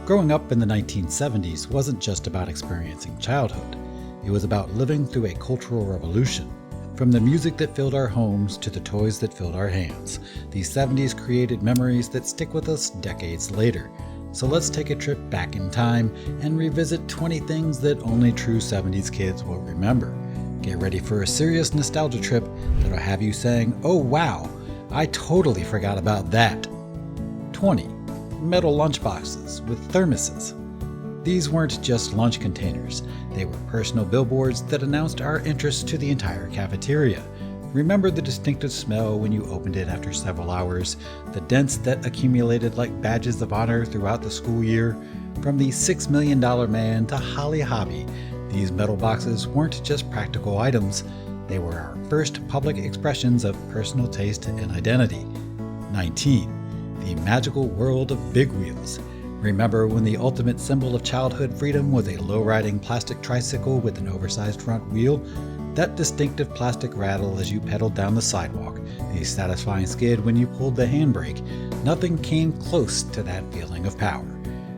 Growing up in the 1970s wasn't just about experiencing childhood. It was about living through a cultural revolution. From the music that filled our homes to the toys that filled our hands, the 70s created memories that stick with us decades later. So let's take a trip back in time and revisit 20 things that only true 70s kids will remember. Get ready for a serious nostalgia trip that'll have you saying, "Oh wow, I totally forgot about that." 20. Metal lunchboxes with thermoses. These weren't just lunch containers. They were personal billboards that announced our interest to the entire cafeteria. Remember the distinctive smell when you opened it after several hours, the dents that accumulated like badges of honor throughout the school year? From the $6 Million Man to Holly Hobby, these metal boxes weren't just practical items. They were our first public expressions of personal taste and identity. 19. The magical world of big wheels. Remember when the ultimate symbol of childhood freedom was a low-riding plastic tricycle with an oversized front wheel? That distinctive plastic rattle as you pedaled down the sidewalk, the satisfying skid when you pulled the handbrake, nothing came close to that feeling of power.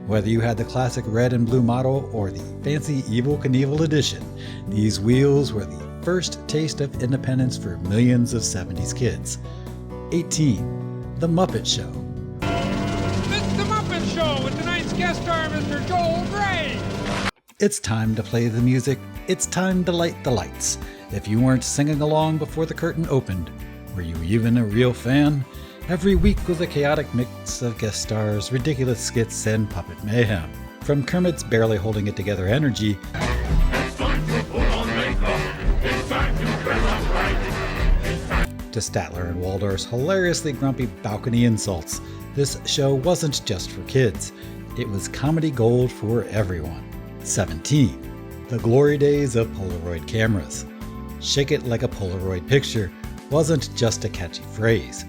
Whether you had the classic red and blue model or the fancy Evel Knievel edition, these wheels were the first taste of independence for millions of 70s kids. 18. The Muppet Show. It's The Muppet Show with tonight's guest star, Mr. Joel Grey. It's time to play the music. It's time to light the lights. If you weren't singing along before the curtain opened, were you even a real fan? Every week was a chaotic mix of guest stars, ridiculous skits, and puppet mayhem. From Kermit's barely holding it together energy to Statler and Waldorf's hilariously grumpy balcony insults, this show wasn't just for kids. It was comedy gold for everyone. 17. The glory days of Polaroid cameras. Shake it like a Polaroid picture wasn't just a catchy phrase.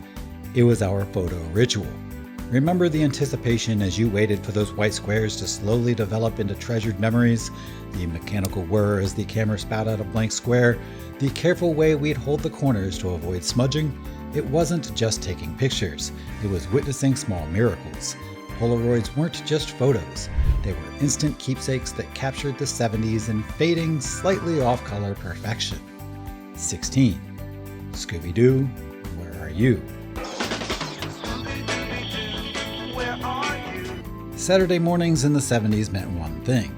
It was our photo ritual. Remember the anticipation as you waited for those white squares to slowly develop into treasured memories? The mechanical whir as the camera spat out a blank square? The careful way we'd hold the corners to avoid smudging? It wasn't just taking pictures. It was witnessing small miracles. Polaroids weren't just photos. They were instant keepsakes that captured the 70s in fading, slightly off-color perfection. 16. Scooby-Doo, Where Are You? Saturday mornings in the 70s meant one thing: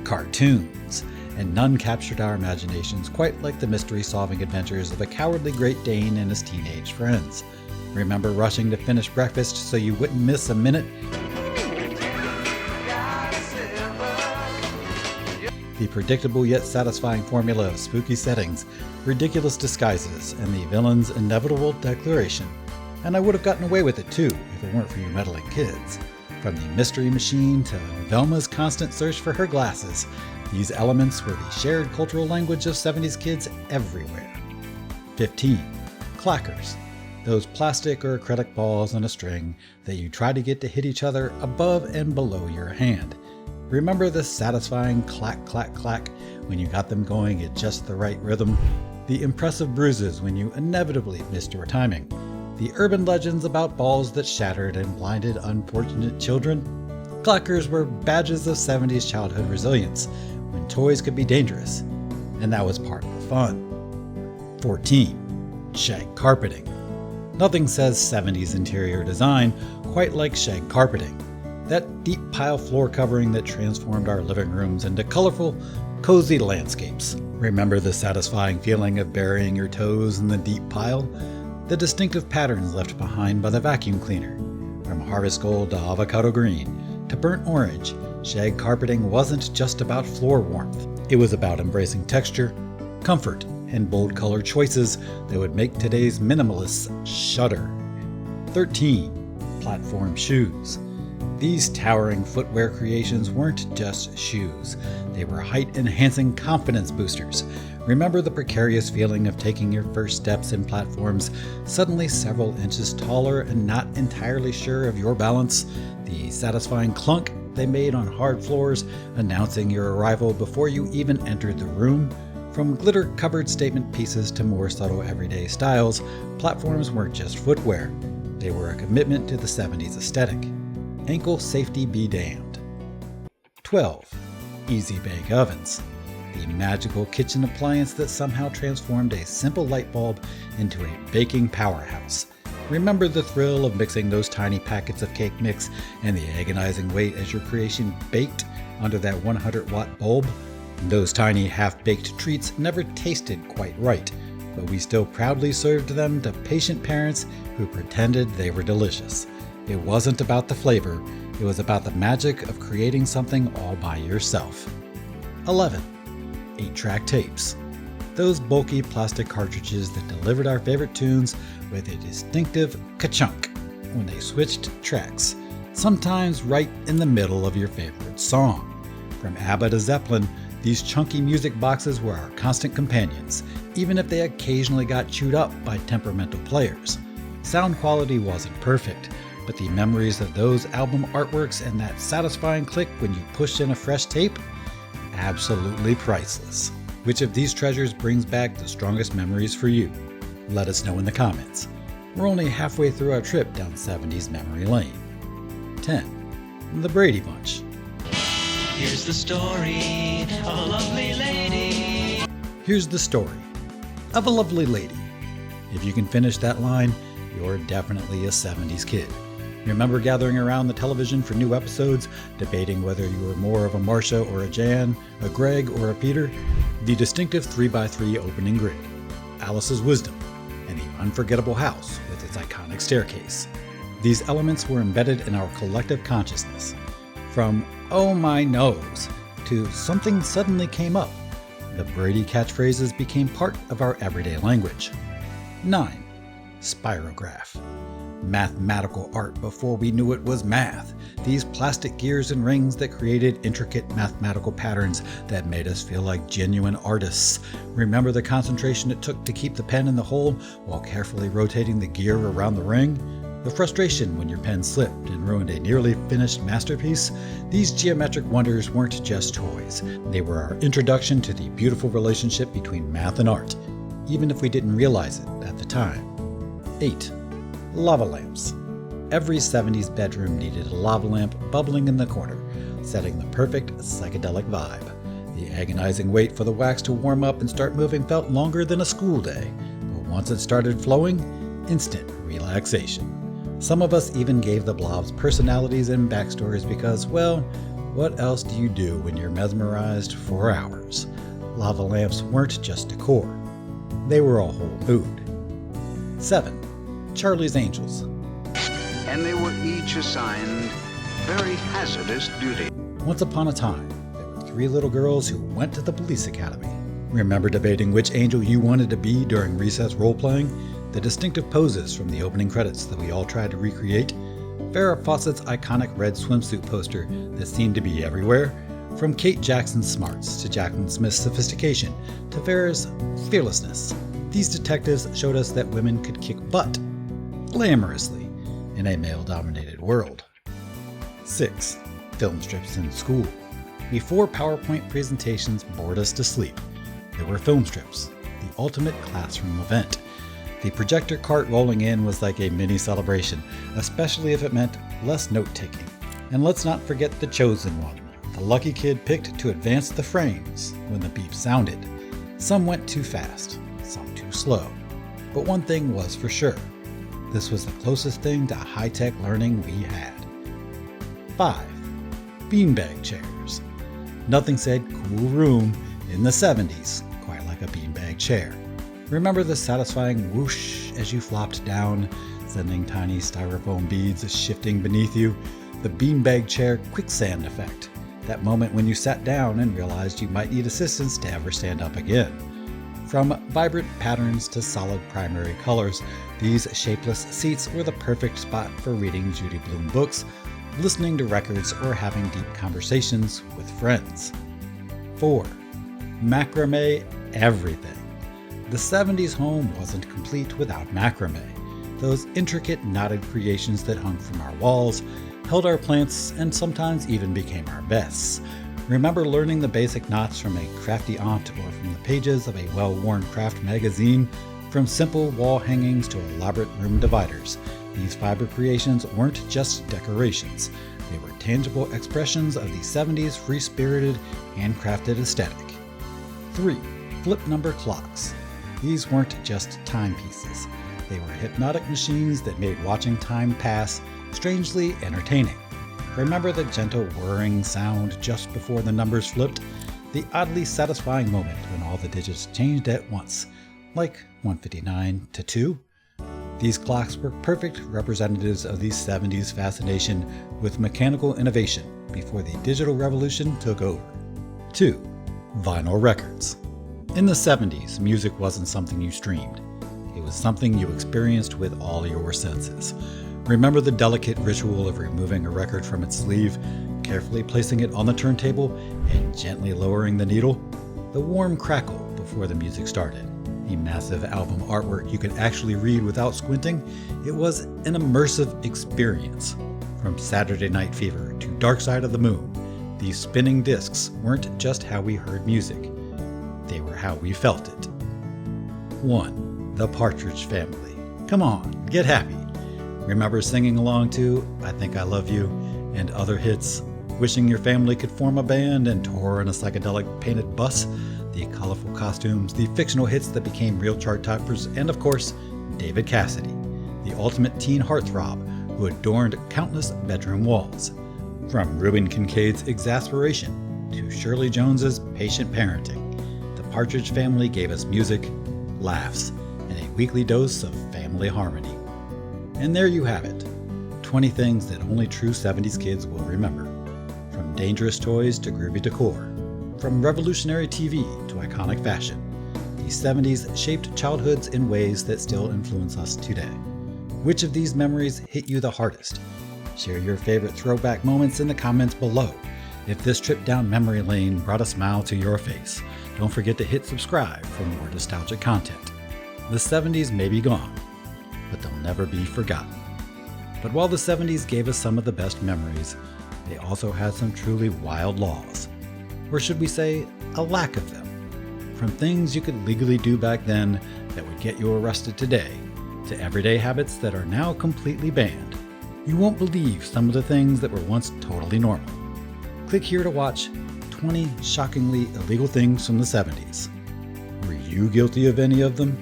cartoons, and none captured our imaginations quite like the mystery-solving adventures of a cowardly Great Dane and his teenage friends. Remember rushing to finish breakfast so you wouldn't miss a minute? The predictable yet satisfying formula of spooky settings, ridiculous disguises, and the villain's inevitable declaration. And I would have gotten away with it too if it weren't for you meddling kids. From the mystery machine to Velma's constant search for her glasses, these elements were the shared cultural language of 70s kids everywhere. 15. Clackers. Those plastic or acrylic balls on a string that you try to get to hit each other above and below your hand. Remember the satisfying clack, clack, clack when you got them going at just the right rhythm? The impressive bruises when you inevitably missed your timing? The urban legends about balls that shattered and blinded unfortunate children? Clackers were badges of 70s childhood resilience, when toys could be dangerous, and that was part of the fun. 14. Shag carpeting. Nothing says 70s interior design quite like shag carpeting. That deep pile floor covering that transformed our living rooms into colorful, cozy landscapes. Remember the satisfying feeling of burying your toes in the deep pile? The distinctive patterns left behind by the vacuum cleaner. From harvest gold to avocado green to burnt orange, shag carpeting wasn't just about floor warmth. It was about embracing texture, comfort, and bold color choices that would make today's minimalists shudder. 13. Platform shoes. These towering footwear creations weren't just shoes. They were height-enhancing confidence boosters. Remember the precarious feeling of taking your first steps in platforms, suddenly several inches taller and not entirely sure of your balance? The satisfying clunk they made on hard floors, announcing your arrival before you even entered the room? From glitter-covered statement pieces to more subtle everyday styles, platforms weren't just footwear. They were a commitment to the 70s aesthetic. Ankle safety be damned. 12. Easy Bake Ovens. The magical kitchen appliance that somehow transformed a simple light bulb into a baking powerhouse. Remember the thrill of mixing those tiny packets of cake mix and the agonizing wait as your creation baked under that 100-watt bulb? Those tiny half-baked treats never tasted quite right, but we still proudly served them to patient parents who pretended they were delicious. It wasn't about the flavor, it was about the magic of creating something all by yourself. 11. 8-track tapes. Those bulky plastic cartridges that delivered our favorite tunes with a distinctive ka-chunk when they switched tracks, sometimes right in the middle of your favorite song. From ABBA to Zeppelin, these chunky music boxes were our constant companions, even if they occasionally got chewed up by temperamental players. Sound quality wasn't perfect, but the memories of those album artworks and that satisfying click when you pushed in a fresh tape? Absolutely priceless. Which of these treasures brings back the strongest memories for you? Let us know in the comments. We're only halfway through our trip down 70s memory lane. 10. The Brady Bunch. Here's the story of a lovely lady. Here's the story of a lovely lady. If you can finish that line, you're definitely a 70s kid. You remember gathering around the television for new episodes, debating whether you were more of a Marcia or a Jan, a Greg or a Peter? The distinctive 3x3 opening grid, Alice's wisdom, and the unforgettable house with its iconic staircase. These elements were embedded in our collective consciousness. From "oh my nose" to "something suddenly came up," the Brady catchphrases became part of our everyday language. 9. Spirograph. Mathematical art before we knew it was math. These plastic gears and rings that created intricate mathematical patterns that made us feel like genuine artists. Remember the concentration it took to keep the pen in the hole while carefully rotating the gear around the ring? The frustration when your pen slipped and ruined a nearly finished masterpiece? These geometric wonders weren't just toys. They were our introduction to the beautiful relationship between math and art, even if we didn't realize it at the time. 8. Lava lamps. Every 70s bedroom needed a lava lamp bubbling in the corner, setting the perfect psychedelic vibe. The agonizing wait for the wax to warm up and start moving felt longer than a school day, but once it started flowing, instant relaxation. Some of us even gave the blobs personalities and backstories because, well, what else do you do when you're mesmerized for hours? Lava lamps weren't just decor. They were a whole mood. 7. Charlie's Angels. And they were each assigned very hazardous duty. Once upon a time, there were 3 little girls who went to the police academy. Remember debating which angel you wanted to be during recess role-playing? The distinctive poses from the opening credits that we all tried to recreate? Farrah Fawcett's iconic red swimsuit poster that seemed to be everywhere? From Kate Jackson's smarts to Jacqueline Smith's sophistication to Farrah's fearlessness, these detectives showed us that women could kick butt glamorously in a male-dominated world. 6. Film strips in school. Before PowerPoint presentations bored us to sleep, there were film strips, the ultimate classroom event. The projector cart rolling in was like a mini celebration, especially if it meant less note-taking. And let's not forget the chosen one, the lucky kid picked to advance the frames when the beep sounded. Some went too fast, some too slow. But one thing was for sure, this was the closest thing to high-tech learning we had. 5. Beanbag chairs. Nothing said cool room in the 70s quite like a beanbag chair. Remember the satisfying whoosh as you flopped down, sending tiny styrofoam beads shifting beneath you? The beanbag chair quicksand effect. That moment when you sat down and realized you might need assistance to ever stand up again. From vibrant patterns to solid primary colors, these shapeless seats were the perfect spot for reading Judy Blume books, listening to records, or having deep conversations with friends. 4. Macrame everything. The 70s home wasn't complete without macrame. Those intricate knotted creations that hung from our walls, held our plants, and sometimes even became our vests. Remember learning the basic knots from a crafty aunt or from the pages of a well-worn craft magazine? From simple wall hangings to elaborate room dividers, these fiber creations weren't just decorations. They were tangible expressions of the 70s free-spirited, handcrafted aesthetic. 3. Flip number clocks. These weren't just timepieces. They were hypnotic machines that made watching time pass strangely entertaining. Remember the gentle whirring sound just before the numbers flipped? The oddly satisfying moment when all the digits changed at once, like 159 to 2? These clocks were perfect representatives of the 70s fascination with mechanical innovation before the digital revolution took over. 2. Vinyl records. In the 70s, music wasn't something you streamed. It was something you experienced with all your senses. Remember the delicate ritual of removing a record from its sleeve, carefully placing it on the turntable, and gently lowering the needle? The warm crackle before the music started. A massive album artwork you could actually read without squinting. It was an immersive experience. From Saturday Night Fever to Dark Side of the Moon, these spinning discs weren't just how we heard music. They were how we felt it. 1. The Partridge Family. Come on, get happy. Remember singing along to I Think I Love You and other hits? Wishing your family could form a band and tour in a psychedelic painted bus? The colorful costumes, the fictional hits that became real chart toppers, and of course, David Cassidy, the ultimate teen heartthrob who adorned countless bedroom walls. From Reuben Kincaid's exasperation to Shirley Jones's patient parenting, the Partridge Family gave us music, laughs, and a weekly dose of family harmony. And there you have it, 20 things that only true 70s kids will remember. From dangerous toys to groovy decor, from revolutionary TV to iconic fashion, the 70s shaped childhoods in ways that still influence us today. Which of these memories hit you the hardest? Share your favorite throwback moments in the comments below. If this trip down memory lane brought a smile to your face, don't forget to hit subscribe for more nostalgic content. The 70s may be gone, but they'll never be forgotten. But while the 70s gave us some of the best memories, they also had some truly wild laws. Or should we say, a lack of them. From things you could legally do back then that would get you arrested today, to everyday habits that are now completely banned. You won't believe some of the things that were once totally normal. Click here to watch 20 shockingly illegal things from the 70s. Were you guilty of any of them?